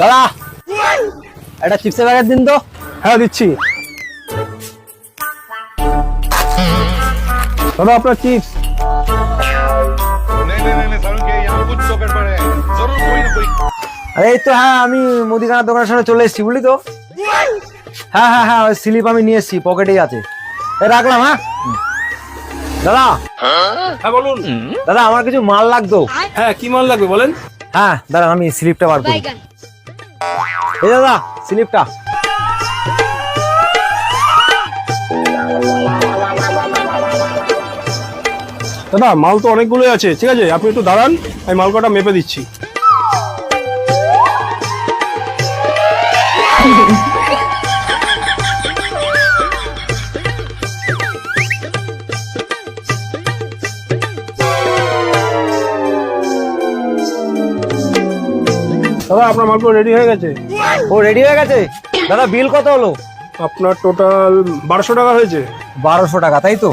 দাদা একটা চিপসের প্যাকেট দিন তো। হ্যাঁ দিচ্ছি। দাদা আপনার চিপস। আরে এই তো, হ্যাঁ আমি মুদিখানার দোকানের সামনে চলে এসেছি, বুঝলি তো। হ্যাঁ হ্যাঁ হ্যাঁ, ওই স্লিপ আমি নিয়ে এসেছি, পকেটেই আছে। রাখলাম। হ্যাঁ দাদা। হ্যাঁ বলুন। দাদা আমার কিছু মাল লাগতো। হ্যাঁ কি মাল লাগবে বলেন। হ্যাঁ দাদা আমি স্লিপটা বার করি। এই দাদা স্লিপটা। দাদা মাল তো অনেকগুলোই আছে, ঠিক আছে আপনি একটু দাঁড়ান, আমি মাল কটা মেপে দিচ্ছি। দাদা আপনার মালগুলো রেডি হয়ে গেছে। ও রেডি হয়ে গেছে। দাদা বিল কত হলো? আপনার টোটাল 1200 টাকা হয়েছে। 1200 টাকা, তাই তো?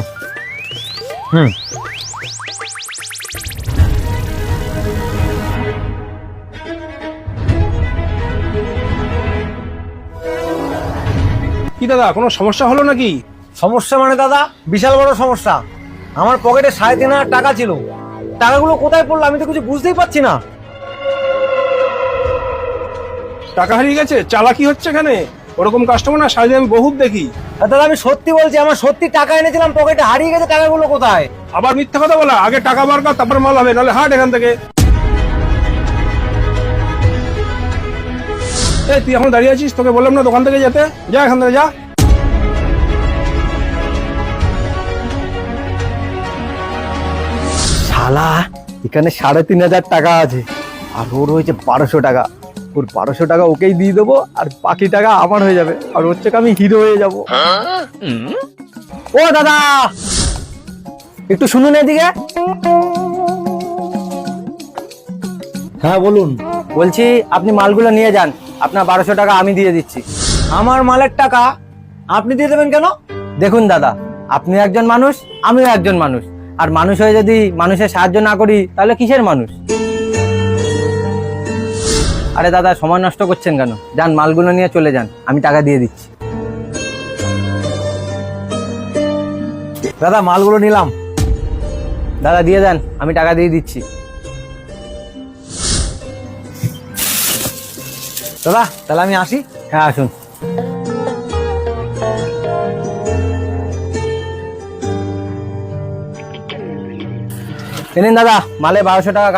হুম। কি দাদা কোনো সমস্যা হলো নাকি? সমস্যা মানে দাদা বিশাল বড় সমস্যা। আমার পকেটে 3500 টাকা ছিল, টাকাগুলো কোথায় পড়লো আমি তো কিছু বুঝতেই পারছি না। টাকা হারিয়ে গেছে? চালাকি হচ্ছে এখানে, ওরকম কাস্টমার না সারাদিন আমি বহুত দেখি। আর দাদা আমি সত্যি বলছি, আমার সত্যি টাকা এনেছিলাম, পকেটে হারিয়ে গেছে, টাকাগুলো কোথায়? আবার মিথ্যা কথা বলা, আগে টাকা বার কর তারপর মাল হবে, নাহলে হাট এখান থেকে। এই তুই এখন দাঁড়িয়ে আছিস, তোকে বললাম না দোকান থেকে যেতে, যা এখান থেকে যা। শালা এখানে 3500 টাকা আছে, আর ওর হয়েছে 1200 টাকা। ওর 1200 টাকা ওকেই দিয়ে দেবো, আর বাকি টাকা আমার হয়ে যাবে, আর ওর থেকে আমি হিরো হয়ে যাব। ও দাদা একটু শুনুন এদিকে। হ্যাঁ বলুন। বলছি আপনি মালগুলো নিয়ে যান, আপনার 1200 টাকা আমি দিয়ে দিচ্ছি। আমার মালের টাকা আপনি দিয়ে দেবেন কেন? দেখুন দাদা, আপনি একজন মানুষ, আমিও একজন মানুষ, আর মানুষ হয়ে যদি মানুষের সাহায্য না করি তাহলে কিসের মানুষ? আরে দাদা সময় নষ্ট করছেন কেন? যান মালগুলো নিয়ে চলে যান, আমি টাকা দিয়ে দিচ্ছি। দাদা মালগুলো নিলাম, দাদা দিয়ে দেন, আমি টাকা দিয়ে দিচ্ছি। দাদা তাহলে আমি আসি। হ্যাঁ আসুন। নিন দাদা, মালে 1200 টাকা।